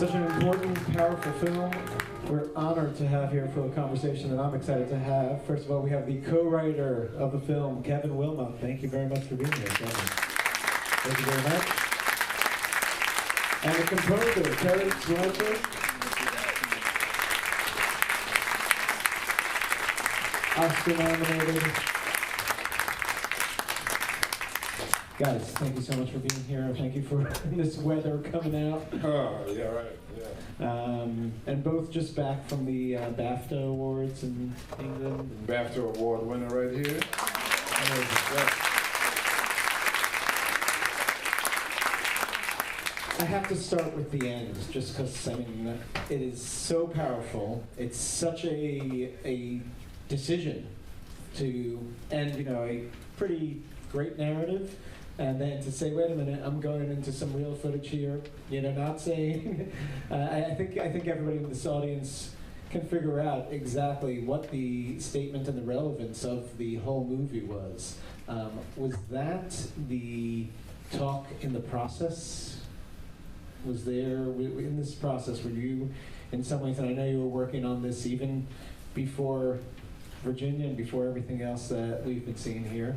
Such an important, powerful film. We're honored to have here for a conversation that I'm excited to have. First of all, we have the co-writer of the film, Kevin Willmott. Thank you very much for being here, Kevin. Thank you very much. And the composer, Terence Blanchard. Oscar-nominated. Guys, thank you so much for being here. Thank you for this weather coming out. Oh, yeah, right, yeah. And both just back from the BAFTA Awards in England. BAFTA Award winner right here. I have to start with the end, just because, I mean, it is so powerful. It's such a decision to end, you know, a pretty great narrative, and then to say, wait a minute, I'm going into some real footage here. You know, not saying. I think everybody in this audience can figure out exactly what the statement and the relevance of the whole movie was. Was that the talk in the process? Was there, in this process, were you, in some ways, and I know you were working on this even before Virginia and before everything else that we've been seeing here,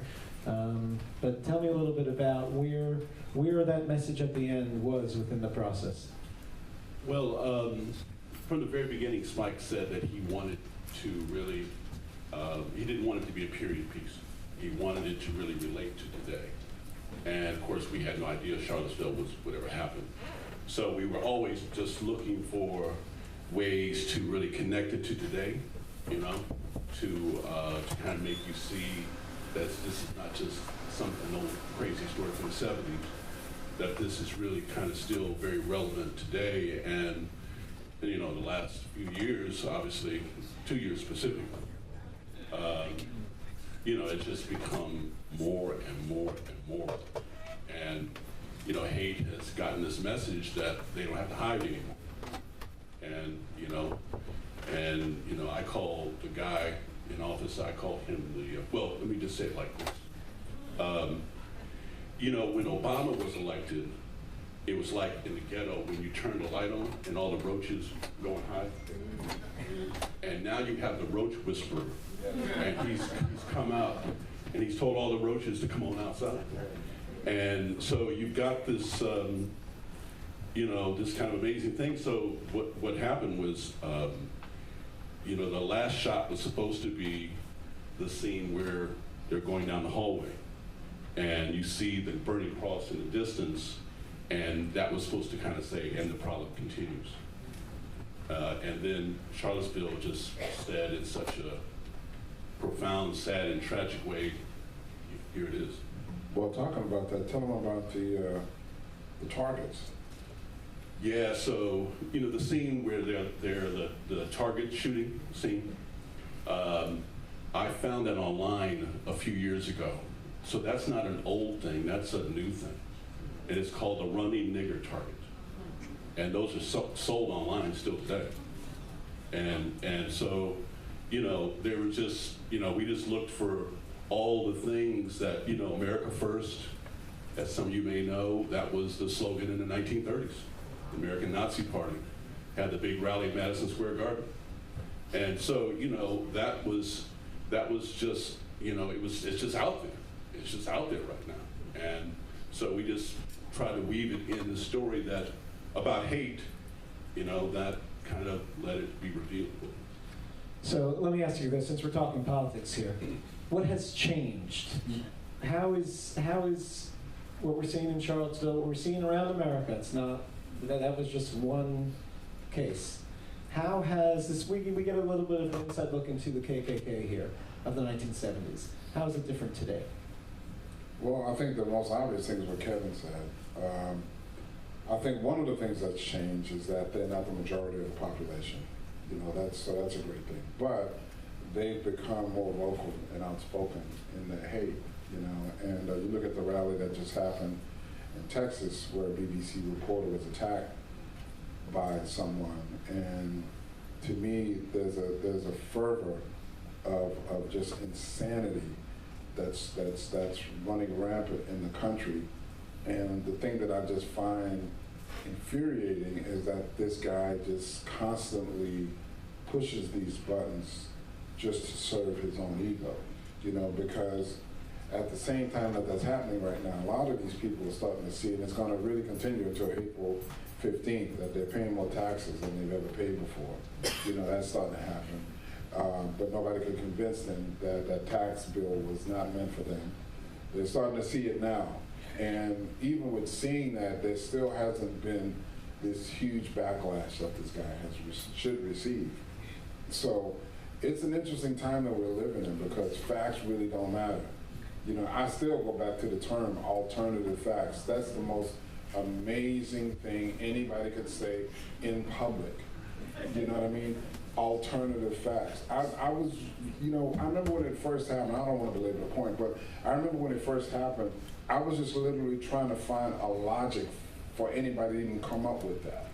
but tell me a little bit about where that message at the end was within the process. Well, from the very beginning, Spike said that he wanted to really, he didn't want it to be a period piece. He wanted it to really relate to today. And of course, we had no idea Charlottesville would ever happen. So we were always just looking for ways to really connect it to today, you know, to kind of make you see that this is not just some old crazy story from the 70s, that this is really kind of still very relevant today. And you know, the last few years, obviously, 2 years specifically, you know, it's just become more and more and more. And you know, hate has gotten this message that they don't have to hide anymore. And you know, I call the guy in office, I call him the, well, let me just say it like this. You know, when Obama was elected, it was like in the ghetto when you turn the light on and all the roaches going high. And now you have the roach whisperer, and he's come out and he's told all the roaches to come on outside. And so you've got this, you know, this kind of amazing thing. So what happened was, you know, the last shot was supposed to be the scene where they're going down the hallway, and you see the burning cross in the distance, and that was supposed to kind of say, and the problem continues. And then Charlottesville just said in such a profound, sad, and tragic way, here it is. Well, talking about that, tell them about the targets. Yeah, so, you know, the scene where they're the target shooting scene, I found that online a few years ago. So that's not an old thing, that's a new thing. And it's called the running nigger target. And those are sold online still today. And so, you know, they were just, you know, we just looked for all the things that, you know, America First, as some of you may know, that was the slogan in the 1930s. The American Nazi Party had the big rally at Madison Square Garden. And so, you know, that was just, you know, it's just out there. It's just out there right now. And so we just try to weave it in the story that, about hate, you know, that kind of let it be revealed. So let me ask you this, since we're talking politics here. What has changed? How is what we're seeing in Charlottesville, what we're seeing around America? It's not, that was just one case. How has this, we get a little bit of an inside look into the KKK here of the 1970s. How is it different today? Well, I think the most obvious thing is what Kevin said. I think one of the things that's changed is that they're not the majority of the population. You know, that's a great thing. But they've become more vocal and outspoken in their hate, you know. And you look at the rally that just happened in Texas, where a BBC reporter was attacked by someone, and to me, there's a fervor of just insanity that's running rampant in the country. And the thing that I just find infuriating is that this guy just constantly pushes these buttons just to serve his own ego, you know, because at the same time that that's happening right now, a lot of these people are starting to see, and it's going to really continue until April 15th, that they're paying more taxes than they've ever paid before. You know, that's starting to happen. But nobody could convince them that that tax bill was not meant for them. They're starting to see it now. And even with seeing that, there still hasn't been this huge backlash that this guy should receive. So it's an interesting time that we're living in because facts really don't matter. You know, I still go back to the term alternative facts. That's the most amazing thing anybody could say in public. You know what I mean? Alternative facts. I was, you know, I remember when it first happened, I don't want to belabor the point, but I remember when it first happened, I was just literally trying to find a logic for anybody to even come up with that.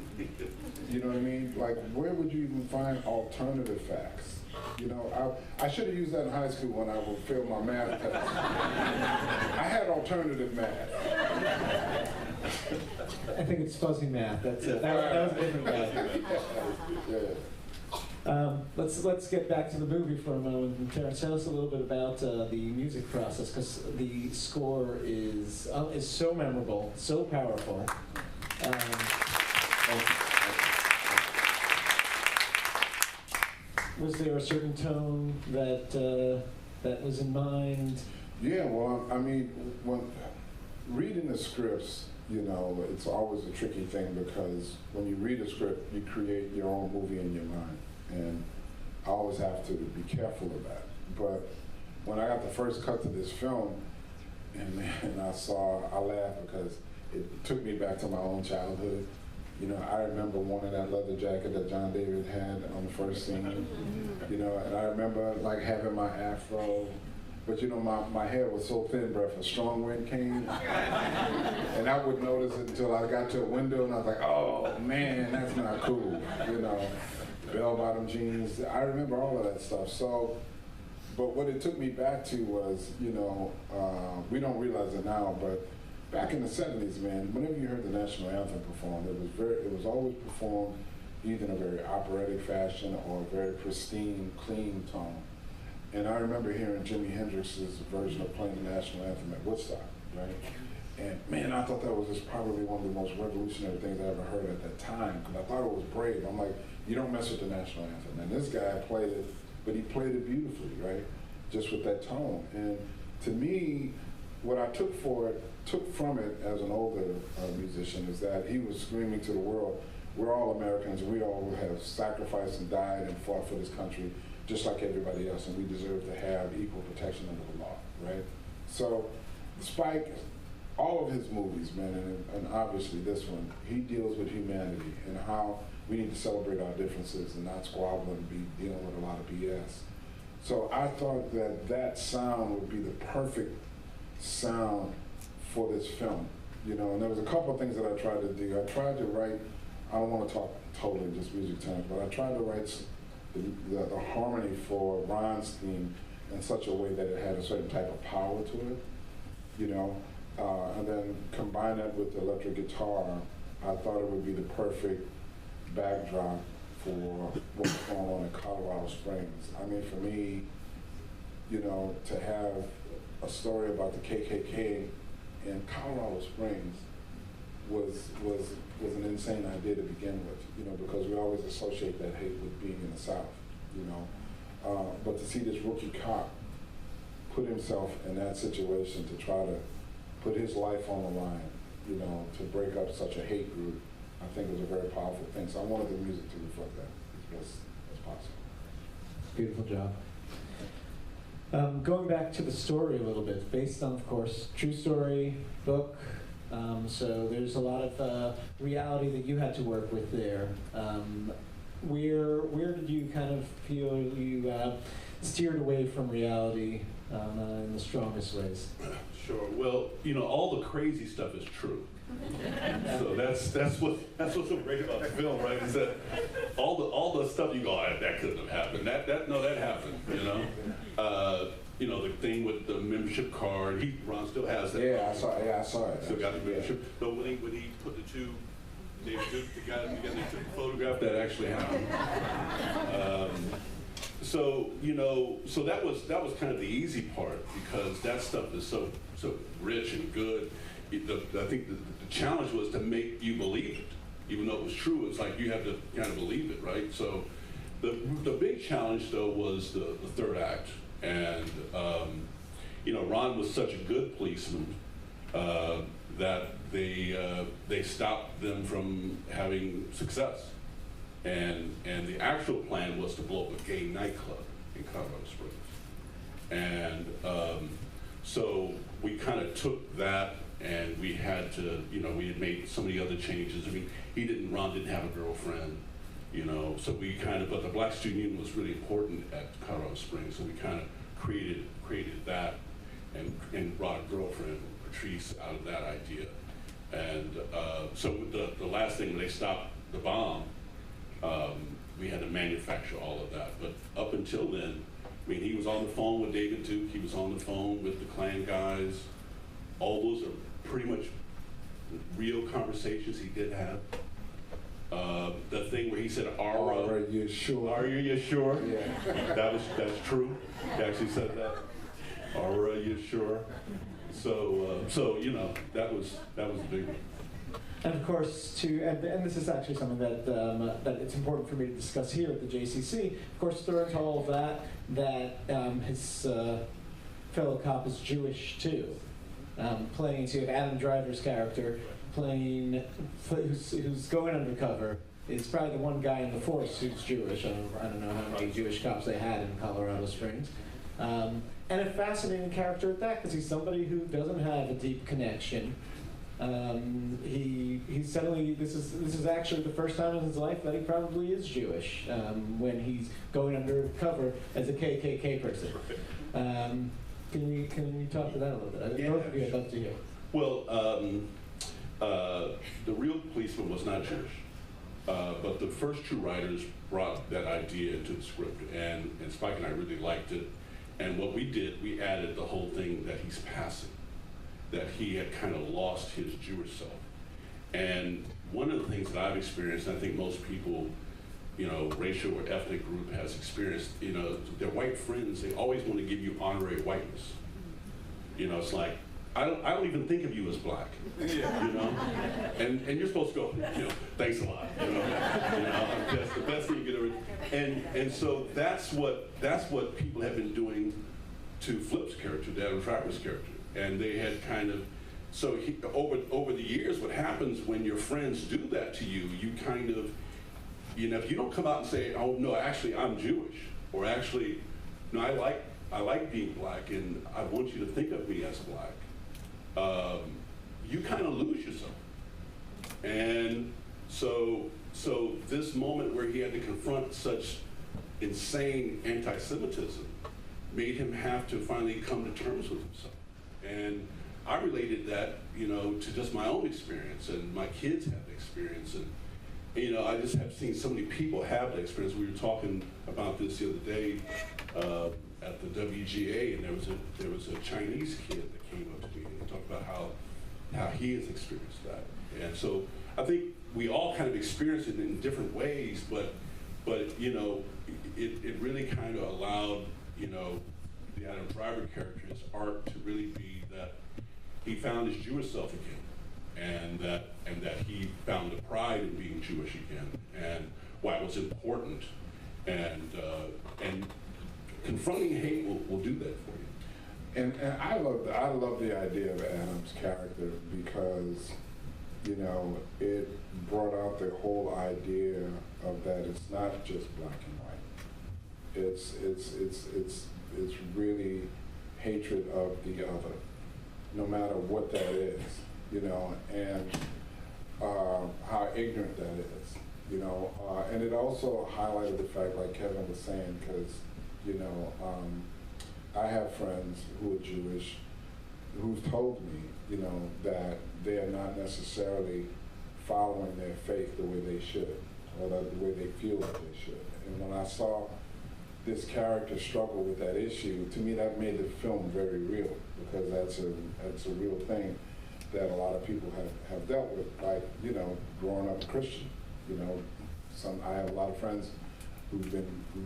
You know what I mean? Like, where would you even find alternative facts? You know, I should have used that in high school when I would fail my math test. I had alternative math. I think it's fuzzy math. That's it. That was a different guy. Yeah. Let's get back to the movie for a moment. And Terence, tell us a little bit about the music process, because the score is so memorable, so powerful. Was there a certain tone that was in mind? Yeah, well, I mean, when reading the scripts, you know, it's always a tricky thing because when you read a script, you create your own movie in your mind. And I always have to be careful of that. But when I got the first cut to this film, and I laughed because it took me back to my own childhood. You know, I remember wanting that leather jacket that John David had on the first scene. You know, and I remember like having my afro. But you know, my hair was so thin, bro, if a strong wind came, and I wouldn't notice it until I got to a window and I was like, oh man, that's not cool. You know, bell-bottom jeans. I remember all of that stuff. So, but what it took me back to was, you know, we don't realize it now, but back in the 70s, man, whenever you heard the national anthem performed, it was always performed either in a very operatic fashion or a very pristine, clean tone. And I remember hearing Jimi Hendrix's version of playing the national anthem at Woodstock, right? And man, I thought that was just probably one of the most revolutionary things I ever heard at that time, because I thought it was brave. I'm like, you don't mess with the national anthem. And this guy played it, but he played it beautifully, right? Just with that tone. And to me, what I took from it as an older musician is that he was screaming to the world, we're all Americans, we all have sacrificed and died and fought for this country, just like everybody else, and we deserve to have equal protection under the law, right? So, Spike, all of his movies, man, and obviously this one, he deals with humanity and how we need to celebrate our differences and not squabble and be dealing with a lot of BS. So I thought that that sound would be the perfect sound for this film, you know, and there was a couple of things that I tried to do. I tried to write, I don't want to talk totally just music terms, but I tried to write the harmony for Ron's theme in such a way that it had a certain type of power to it, you know, and then combine that with the electric guitar. I thought it would be the perfect backdrop for what's going on in Colorado Springs. I mean, for me, you know, to have a story about the KKK in Colorado Springs was an insane idea to begin with, you know, because we always associate that hate with being in the South, you know. But to see this rookie cop put himself in that situation to try to put his life on the line, you know, to break up such a hate group, I think was a very powerful thing. So I wanted the music to reflect that as best as possible. Beautiful job. Going back to the story a little bit, based on, of course, true story, book, so there's a lot of reality that you had to work with there. Where did you kind of feel you steered away from reality in the strongest ways? Sure. Well, you know, all the crazy stuff is true. So that's what's so great about the film, right? Is that all the stuff you go, that couldn't have happened. That happened. You know, the thing with the membership card. Ron still has that. Yeah, I saw it. Still got the membership. But when he put the two They took the guy together, they took a photograph that actually happened. So so that was kind of the easy part, because that stuff is so rich and good. I think the challenge was to make you believe it, even though it was true. It's like you have to kind of believe it, right? So the big challenge though was the third act, and Ron was such a good policeman that they stopped them from having success. And the actual plan was to blow up a gay nightclub in Colorado Springs. And so we kind of took that, and we had to, we had made so many other changes. I mean, Ron didn't have a girlfriend, so we kind of, but the Black Student Union was really important at Colorado Springs, so we kind of created that and brought a girlfriend, Patrice, out of that idea. And so the last thing, when they stopped the bomb, we had to manufacture all of that. But up until then, I mean, he was on the phone with David Duke, he was on the phone with the Klan guys. All those are pretty much real conversations he did have. The thing where he said, Are you sure? Are you sure? Yeah. That's true. He actually said that. Are you sure? So that was the big one. And of course, and this is actually something that it's important for me to discuss here at the JCC. Of course, throw into all of that his fellow cop is Jewish too. Playing, so you have Adam Driver's character who's going undercover. Is probably the one guy in the force who's Jewish. I don't know how many Jewish cops they had in Colorado Springs. And a fascinating character at that, because he's somebody who doesn't have a deep connection. He's suddenly, this is actually the first time in his life that he probably is Jewish, when he's going undercover as a KKK person. Can you talk to that a little bit? Yeah, Both of you, I'd love to hear. Well, the real policeman was not Jewish, but the first two writers brought that idea into the script, and Spike and I really liked it. And what we did, we added the whole thing that he's passing, that he had kind of lost his Jewish self. And one of the things that I've experienced, and I think most people, racial or ethnic group has experienced, their white friends, they always want to give you honorary whiteness. It's like, I don't even think of you as black, and you're supposed to go, thanks a lot, that's the best thing you could ever, and so that's what people have been doing to Flip's character, Adam Driver's character, and they had kind of, so over the years, what happens when your friends do that to you, you kind of, if you don't come out and say, oh no, actually I'm Jewish, or actually, no, I like being black, and I want you to think of me as black. You kind of lose yourself. And so this moment where he had to confront such insane anti-Semitism made him have to finally come to terms with himself. And I related that, to just my own experience, and my kids have the experience, and I just have seen so many people have the experience. We were talking about this the other day at the WGA, and there was a Chinese kid that came up to me and talked about how he has experienced that. And so I think we all kind of experience it in different ways, but it really kind of allowed the Adam Driver character, his art, to really be that he found his Jewish self again, and that he found the pride in being Jewish again, and why it was important, and confronting hate will do that for you. And I love the idea of Adam's character, because it brought out the whole idea of that it's not just black and white. It's really hatred of the other, no matter what that is, and how ignorant that is, and it also highlighted the fact, like Kevin was saying, because I have friends who are Jewish who've told me, that they are not necessarily following their faith the way they should, or the way they feel that they should. And when I saw this character struggle with that issue, to me that made the film very real, because that's a real thing. that a lot of people have dealt with, like, you know, growing up a Christian. You know, I have a lot of friends who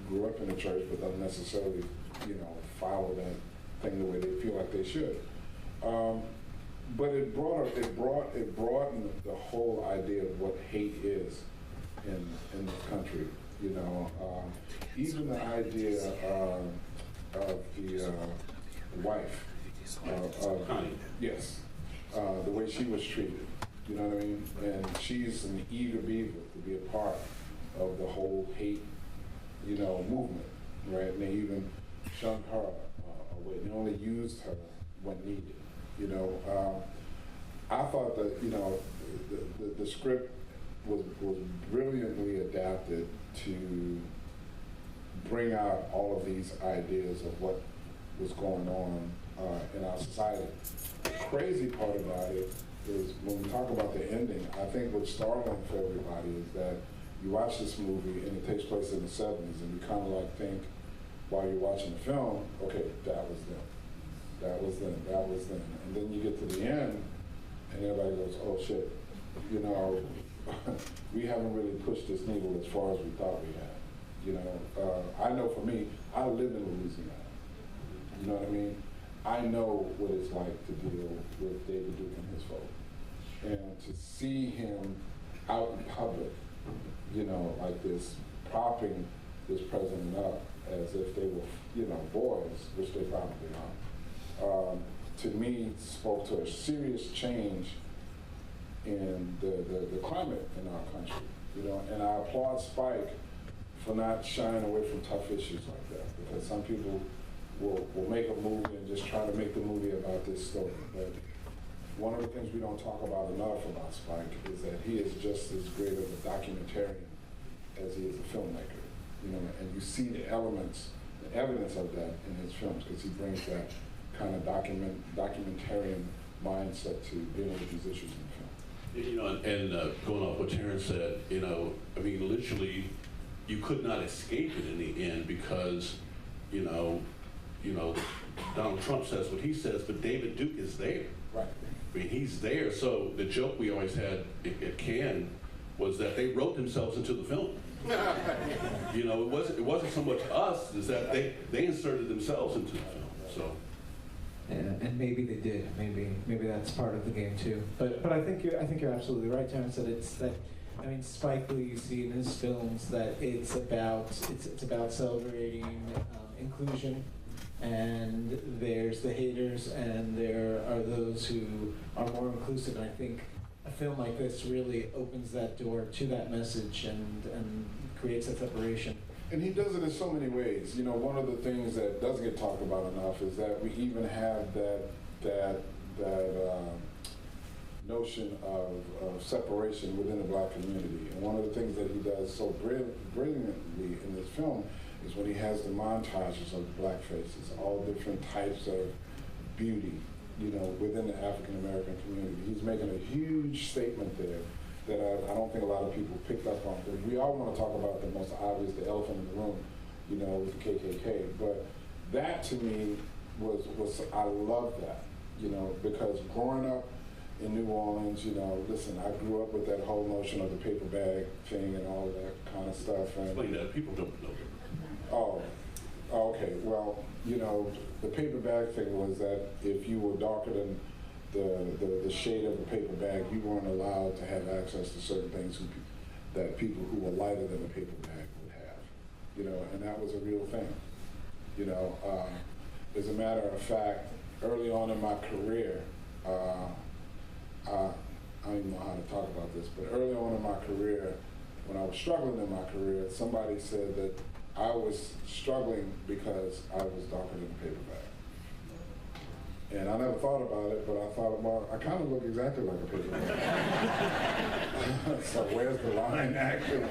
grew up in the church but don't necessarily, you know, follow that thing the way they feel like they should. But it broadened the whole idea of what hate is in this country. You know, even the idea of the wife of Connie. yes, the way she was treated. You know what I mean? And she's an eager beaver to be a part of the whole hate, you know, movement, right? And they even shunned her away. They only used her when needed. You know, I thought that, you know, the script was brilliantly adapted to bring out all of these ideas of what was going on in our society. The crazy part about it is when we talk about the ending, I think what's startling for everybody is that you watch this movie and it takes place in the 70s and you kind of like think while you're watching the film, okay, that was them. That was them, that was them. And then you get to the end and everybody goes, oh shit, you know, we haven't really pushed this needle as far as we thought we had. You know, I know for me, I live in Louisiana. You know what I mean? I know what it's like to deal with David Duke and his folks. And to see him out in public, you know, like this, propping this president up as if they were, you know, boys, which they probably are, to me spoke to a serious change in the climate in our country. You know, and I applaud Spike for not shying away from tough issues like that, because some people will make a movie and just try to make the movie about this story. But one of the things we don't talk about enough about Spike is that he is just as great of a documentarian as he is a filmmaker. You know, and you see the elements, the evidence of that in his films, because he brings that kind of documentarian mindset to dealing with these issues in film. You know, and going off what Terence said, you know, I mean, literally, you could not escape it in the end because, you know, Donald Trump says what he says, but David Duke is there. Right. I mean, he's there. So the joke we always had at Cannes was that they wrote themselves into the film. You know, it wasn't so much us, is that they inserted themselves into the film. So. Yeah, and maybe they did. Maybe that's part of the game too. But I think you're absolutely right, Terence. That it's that. I mean, Spike Lee, you see in his films that it's about celebrating inclusion, and there's the haters, and there are those who are more inclusive. And I think a film like this really opens that door to that message and creates that separation. And he does it in so many ways. You know, one of the things that doesn't get talked about enough is that we even have that notion of separation within the black community. And one of the things that he does so brilliantly in this film is when he has the montages of black faces, all different types of beauty, you know, within the African American community. He's making a huge statement there that I don't think a lot of people picked up on. But we all want to talk about the most obvious, the elephant in the room, you know, with the KKK. But that to me was I love that, you know, because growing up in New Orleans, you know, listen, I grew up with that whole notion of the paper bag thing and all of that kind of stuff. And Explain that. People don't know. oh, okay. Well, you know, the paper bag thing was that if you were darker than the shade of the paper bag, you weren't allowed to have access to certain things that people who were lighter than the paper bag would have. You know, and that was a real thing. You know, as a matter of fact, early on in my career, I don't even know how to talk about this, but early on in my career, when I was struggling in my career, somebody said that I was struggling because I was darker than the paper bag. And I never thought about it, but I thought, well, I kind of look exactly like a paper bag. So where's the line, actually?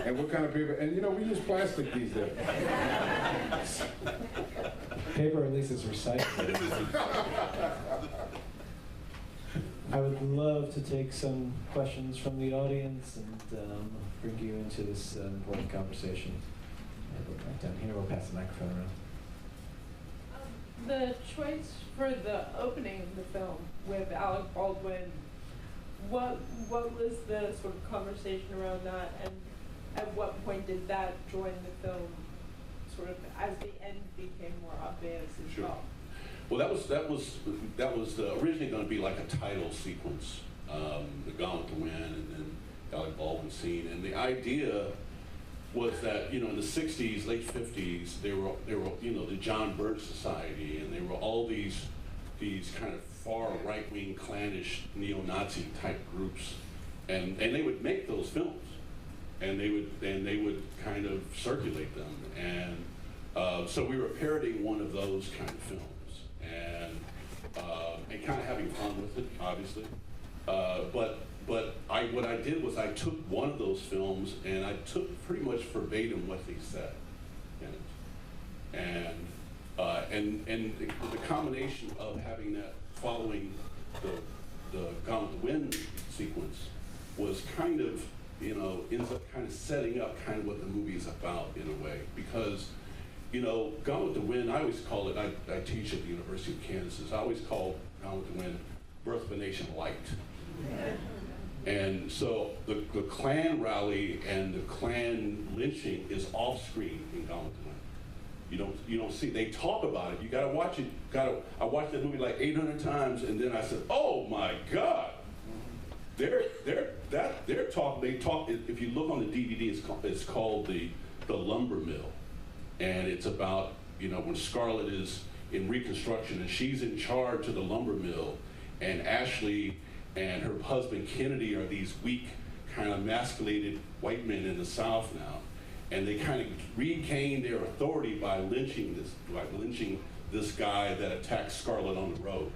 And what kind of paper? And you know, we use plastic these days. Paper at least is recycled. I would love to take some questions from the audience and bring you into this important conversation. Right down here, we'll pass the microphone around. The choice for the opening of the film with Alec Baldwin, what was the sort of conversation around that, and at what point did that join the film, sort of as the end became more obvious as Sure. well? Well, that was originally going to be like a title sequence, the Gone with the Wind, and then Alec Baldwin scene, and the idea was that, you know, in the 60s, late 50s, there were, you know, the John Birch Society, and there were all these kind of far right-wing, clannish, neo-Nazi type groups, and they would make those films, and they would kind of circulate them, and so we were parodying one of those kind of films, and kind of having fun with it, obviously, but what I did was I took one of those films and I took pretty much verbatim what they said in it. And the combination of having that following the Gone with the Wind sequence was kind of, you know, ends up kind of setting up kind of what the movie is about in a way. Because, you know, Gone with the Wind, I always call it, I teach at the University of Kansas, I always call Gone with the Wind Birth of a Nation Light. And so the Klan rally and the Klan lynching is off screen in Gone with the Wind. You don't see. They talk about it. You gotta watch it. I watched that movie like 800 times, and then I said, "Oh my God!" They talk. If you look on the DVD, it's called the Lumber Mill, and it's about, you know, when Scarlett is in Reconstruction and she's in charge of the lumber mill, and Ashley and her husband Kennedy are these weak, kind of emasculated white men in the South now, and they kind of regain their authority by lynching this guy that attacked Scarlett on the road.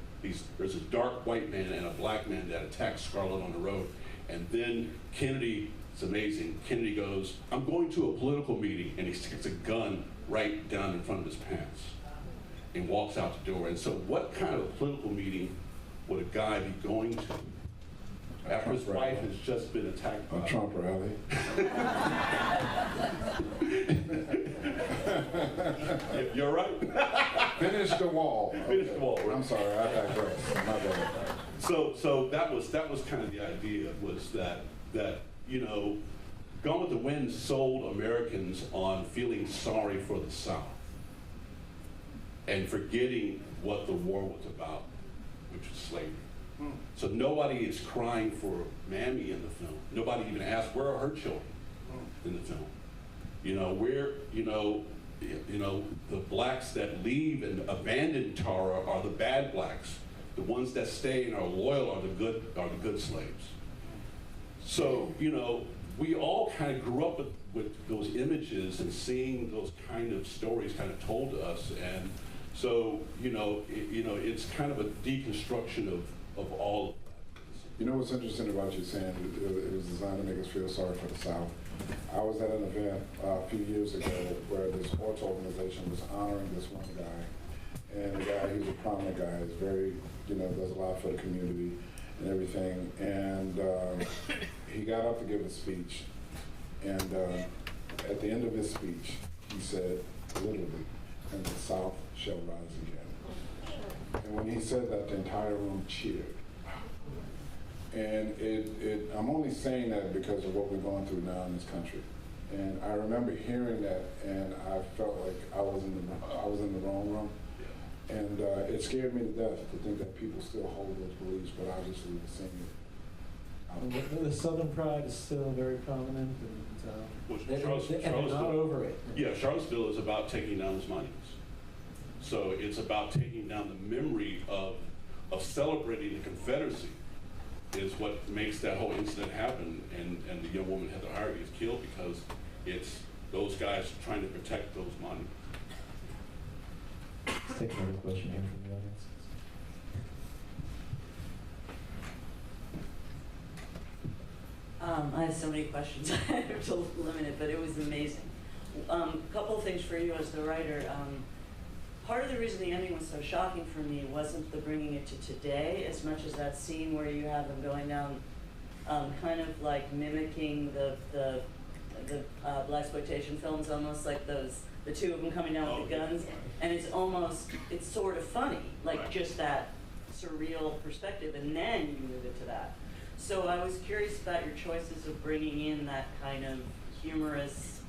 There's a dark white man and a black man that attacked Scarlett on the road, and then Kennedy, it's amazing. Kennedy goes, "I'm going to a political meeting," and he sticks a gun right down in front of his pants, and walks out the door. And so, what kind of political meeting would a guy be going to after his wife has just been attacked by a Trump rally? You're right. Finish the wall. Finish the wall. Right? I'm sorry, I digress. My bad. So that was kind of the idea, was that you know, Gone with the Wind sold Americans on feeling sorry for the South and forgetting what the war was about, which was slavery. So nobody is crying for Mammy in the film. Nobody even asked, where are her children in the film? You know, the blacks that leave and abandon Tara are the bad blacks. The ones that stay and are loyal are the good slaves. So, you know, we all kind of grew up with those images and seeing those kind of stories kind of told to us, and so, it's kind of a deconstruction of all of that. You know what's interesting about you saying it was designed to make us feel sorry for the South? I was at an event a few years ago where this sports organization was honoring this one guy, and the guy, he's a prominent guy, he's very, does a lot for the community and everything, and he got up to give a speech, and at the end of his speech, he said, literally, "And the South shall rise again." And when he said that, the entire room cheered. And I'm only saying that because of what we're going through now in this country. And I remember hearing that, and I felt like I was in the wrong room. And it scared me to death to think that people still hold those beliefs, but obviously we're seeing it. The Southern pride is still very prominent, and they're not over it. Yeah, Charlottesville is about taking down those monuments. So it's about taking down the memory of celebrating the Confederacy is what makes that whole incident happen, and the young woman Heather Harvey is killed because it's those guys trying to protect those monuments. Let's take another question here from the audience. I have so many questions. I have to limit it, but it was amazing. A couple of things for you as the writer. Part of the reason the ending was so shocking for me wasn't the bringing it to today as much as that scene where you have them going down, kind of like mimicking the blaxploitation films, almost like those the two of them coming down with the guns, and it's sort of funny, like Right. just that surreal perspective, and then you move it to that. So I was curious about your choices of bringing in that kind of humorous,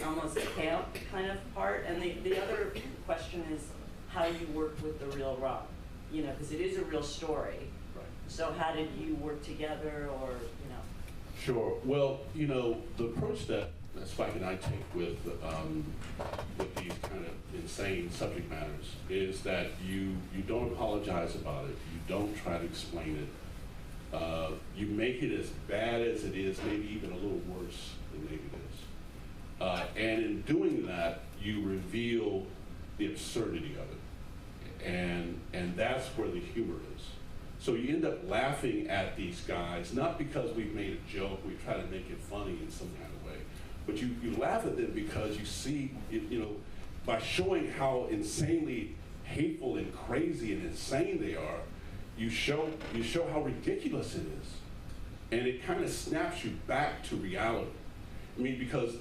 almost camp kind of part. And the other question is how you worked with the real Ron, you know, because it is a real story. Right. So how did you work together, or, you know? Sure. Well, you know, the approach that Spike and I take with these kind of insane subject matters is that you don't apologize about it. You don't try to explain it. You make it as bad as it is, maybe even a little worse than maybe it is. And in doing that, you reveal the absurdity of it. And that's where the humor is. So you end up laughing at these guys, not because we've made a joke, we try to make it funny in some kind of way, but you laugh at them because you see, you know, by showing how insanely hateful and crazy and insane they are, you show how ridiculous it is. And it kind of snaps you back to reality. I mean, because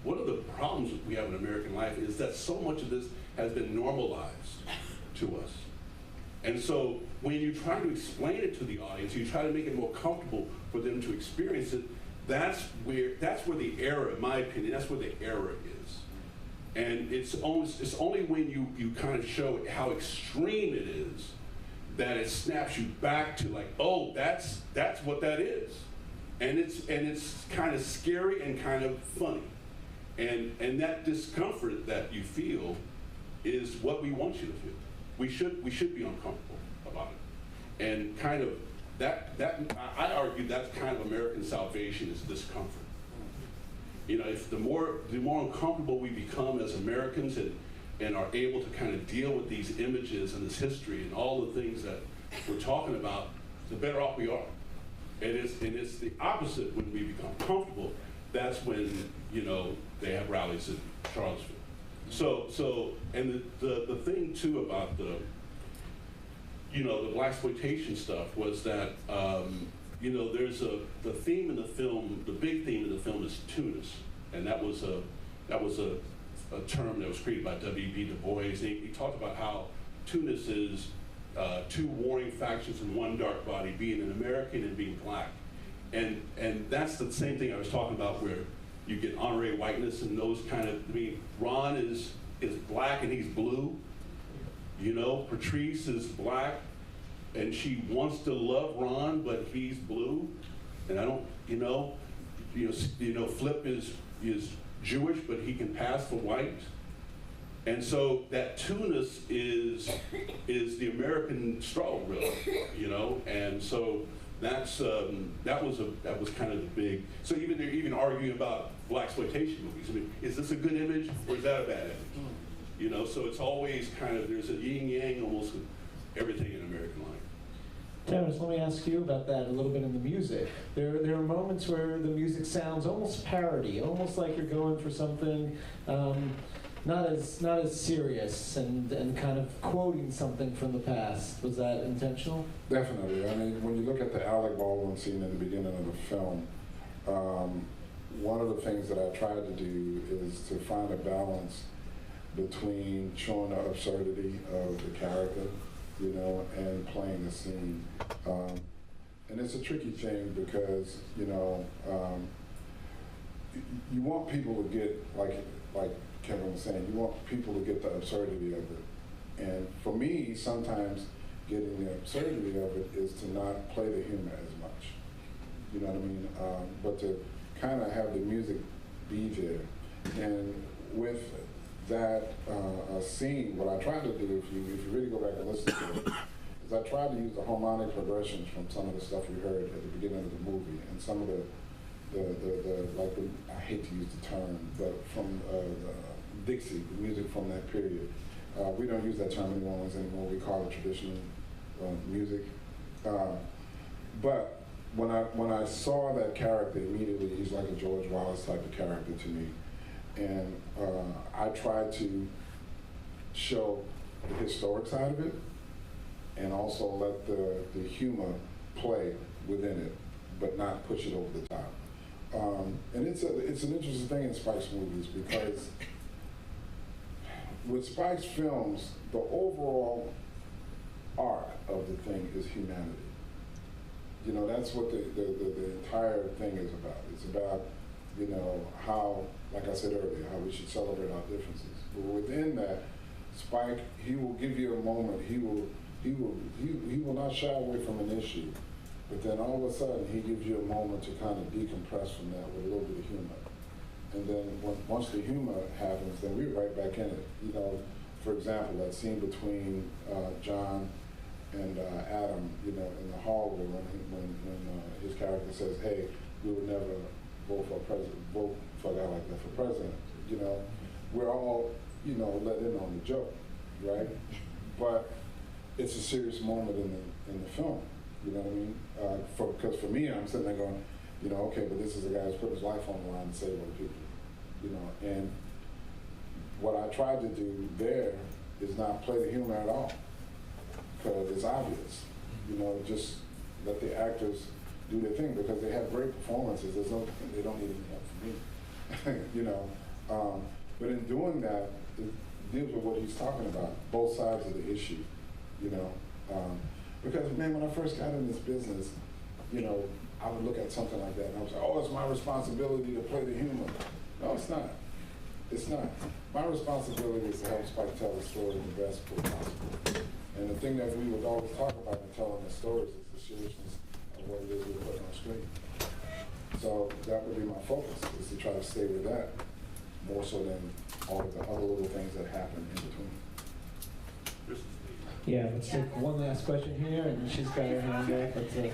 one of the problems we have in American life is that so much of this has been normalized to us. And so when you try to explain it to the audience, you try to make it more comfortable for them to experience it, that's where the error, in my opinion, that's where the error is. And it's only when you kind of show how extreme it is that it snaps you back to like, oh, that's what that is. And it's kind of scary and kind of funny. And that discomfort that you feel is what we want you to feel. We should be uncomfortable about it. And kind of I argue that's kind of American salvation is discomfort. You know, if the more uncomfortable we become as Americans and are able to kind of deal with these images and this history and all the things that we're talking about, the better off we are. And it's the opposite when we become comfortable. That's when, you know, they have rallies in Charlottesville. So and the thing too about the blaxploitation stuff was that you know, there's the theme in the film, the big theme in the film is Tunis, and that was a term that was created by W.B. Du Bois. He talked about how Tunis is two warring factions in one dark body, being an American and being black, and that's the same thing I was talking about where you get honorary whiteness and those kind of. I mean, Ron is black and he's blue. You know, Patrice is black and she wants to love Ron, but he's blue. And I don't, Flip is Jewish, but he can pass for white. And so that Tunis is the American struggle, really, you know. And so that's that was kind of the big. So they're even arguing about blaxploitation movies. I mean, is this a good image or is that a bad image? You know, so it's always kind of, there's a yin yang almost with everything in American life. Terence, let me ask you about that a little bit in the music. There are moments where the music sounds almost parody, almost like you're going for something not as serious and kind of quoting something from the past. Was that intentional? Definitely. I mean, when you look at the Alec Baldwin scene in the beginning of the film, one of the things that I tried to do is to find a balance between showing the absurdity of the character, you know, and playing the scene. And it's a tricky thing because, you know, you want people to get, like Kevin was saying, you want people to get the absurdity of it. And for me, sometimes getting the absurdity of it is to not play the humor as much. You know what I mean? But to kind of have the music be there. And with that scene, what I tried to do, if you really go back and listen to it, is I tried to use the harmonic progressions from some of the stuff we heard at the beginning of the movie, and some of I hate to use the term, but from the Dixie, the music from that period. We don't use that term anymore. We call it traditional music. But when I saw that character, immediately he's like a George Wallace type of character to me. And I tried to show the historic side of it and also let the humor play within it, but not push it over the top. And it's an interesting thing in Spike's movies because with Spike's films, the overall arc of the thing is humanity. You know, that's what the entire thing is about. It's about, you know, how, like I said earlier, how we should celebrate our differences. But within that, Spike, he will give you a moment. He will not shy away from an issue, but then all of a sudden he gives you a moment to kind of decompress from that with a little bit of humor. And then once the humor happens, then we're right back in it. You know, for example, that scene between John and Adam, you know, in the hallway when his character says, "Hey, we would never vote for a guy like that for president." You know, we're all, you know, let in on the joke, right? But it's a serious moment in the film. You know what I mean? Because for me, I'm sitting there going, you know, okay, but this is a guy who's put his life on the line to save other people. You know, and what I tried to do there is not play the humor at all, because it's obvious. You know, just let the actors do their thing, because they have great performances. They don't need any help from me. You know, but in doing that, it deals with what he's talking about, both sides of the issue. You know, because man, when I first got in this business, you know, I would look at something like that and I was like, oh, it's my responsibility to play the humor. No, it's not. It's not. My responsibility is to help Spike tell the story in the best way possible. And the thing that we would always talk about in telling the stories is the seriousness of what it is we're putting on screen. So that would be my focus, is to try to stay with that more so than all of the other little things that happen in between. Yeah, let's take one last question here, and she's got her hand back. Let's see.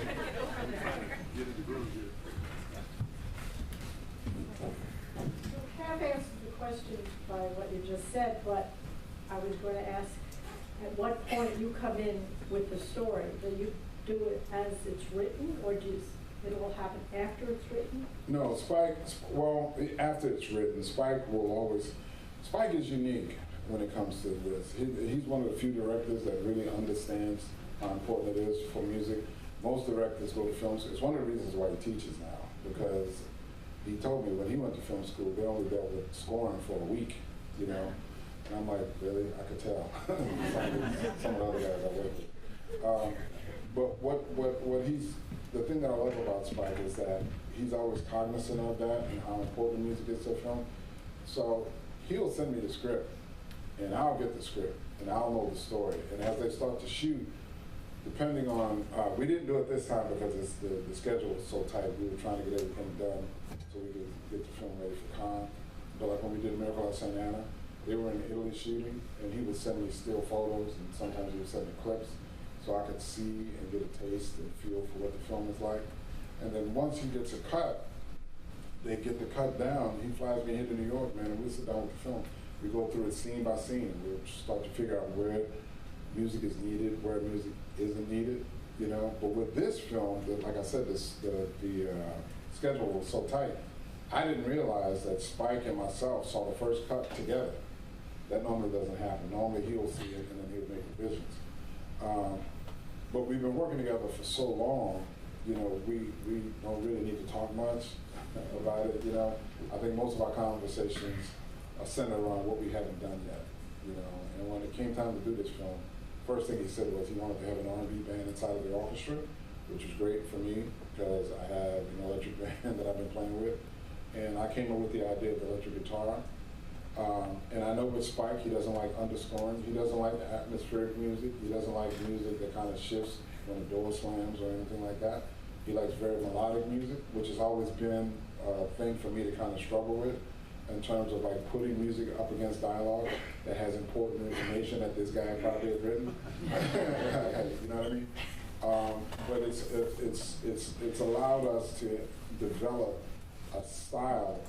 Half answered the question by what you just said, but I was going to ask, at what point you come in with the story? Do you do it as it's written, or do it all happen after it's written? No, Spike, well, after it's written, Spike is unique when it comes to this. He's one of the few directors that really understands how important it is for music. Most directors go to film school. It's one of the reasons why he teaches now, because he told me when he went to film school, they only dealt with scoring for a week, you know? And I'm like, really? I could tell. some of the other guys I work with. But the thing that I like about Spike is that he's always cognizant of that and how important music is to a film. So he'll send me the script, and I'll get the script, and I'll know the story. And as they start to shoot, depending on, we didn't do it this time because the schedule was so tight. We were trying to get everything done so we could get the film ready for Cannes. But like when we did Miracle at St. Anna, they were in Italy shooting, and he would send me still photos, and sometimes he would send me clips, so I could see and get a taste and feel for what the film is like. And then once he gets a cut, they get the cut down. He flies me here to New York, man, and we sit down with the film. We go through it scene by scene, and we'll start to figure out where music is needed, where music isn't needed, you know. But with this film, like I said, the schedule was so tight, I didn't realize that Spike and myself saw the first cut together. That normally doesn't happen. Normally he'll see it and then he'll make revisions. But we've been working together for so long, you know, we don't really need to talk much about it, you know. I think most of our conversations are centered around what we haven't done yet, you know. And when it came time to do this film, first thing he said was he wanted to have an R&B band inside of the orchestra, which was great for me because I have an electric band that I've been playing with. And I came up with the idea of the electric guitar. And I know with Spike, he doesn't like underscoring. He doesn't like the atmospheric music. He doesn't like music that kind of shifts when a door slams or anything like that. He likes very melodic music, which has always been a thing for me to kind of struggle with in terms of like putting music up against dialogue that has important information that this guy probably has written. You know what I mean? But it's allowed us to develop a style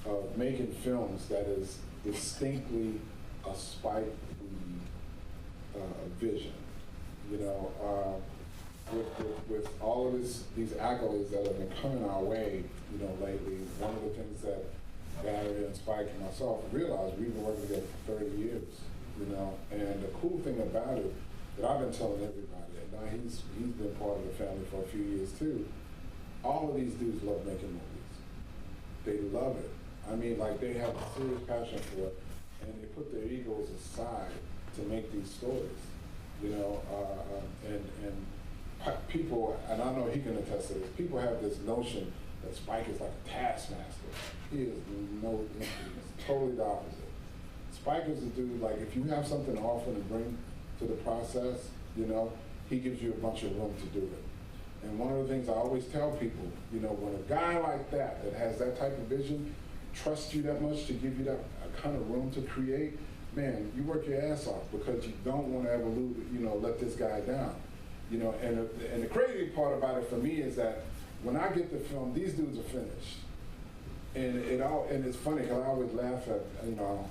of making films that is distinctly a Spike vision. You know, with all of these accolades that have been coming our way, you know, lately, one of the things that Barry and Spike and myself realized, we've been working together for 30 years, you know, and the cool thing about it that I've been telling everybody, and now he's been part of the family for a few years too, all of these dudes love making movies. They love it. I mean, like, they have a serious passion for it. and they put their egos aside to make these stories, you know, and people, and I know he can attest to this, people have this notion that Spike is like a taskmaster. He is he's totally the opposite. Spike is a dude, like, if you have something to offer and bring to the process, you know, he gives you a bunch of room to do it. And one of the things I always tell people, you know, when a guy like that has that type of vision, trusts you that much to give you that kind of room to create, man, you work your ass off because you don't want to ever lose, you know, let this guy down. You know, and the crazy part about it for me is that when I get the film, these dudes are finished. And it's funny because I always laugh at, you know,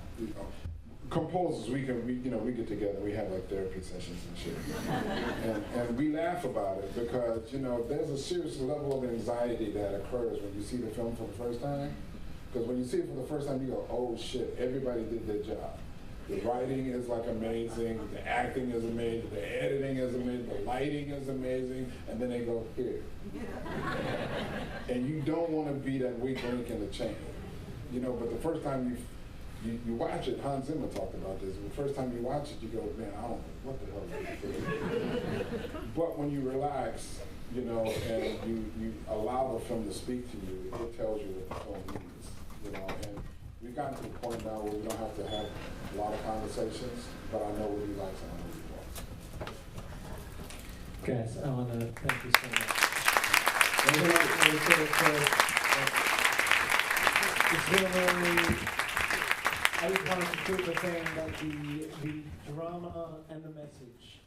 composers, we get together, we have like therapy sessions and shit. and we laugh about it because, you know, there's a serious level of anxiety that occurs when you see the film for the first time. Because when you see it for the first time, you go, oh shit, everybody did their job. The writing is like amazing, the acting is amazing, the editing is amazing, the lighting is amazing, and then they go, here. And you don't want to be that weak link in the chain. You know, but the first time you watch it, Hans Zimmer talked about this, the first time you watch it, you go, man, I don't know, what the hell is this? But when you relax, you know, and you allow the film to speak to you, it tells you what the film means, you know, and we've gotten to the point now where we don't have to have a lot of conversations, but I know what he likes and I know what he wants. Guys, I want to thank you so much. It's been a very, I just wanted to prove the thing that the drama and the message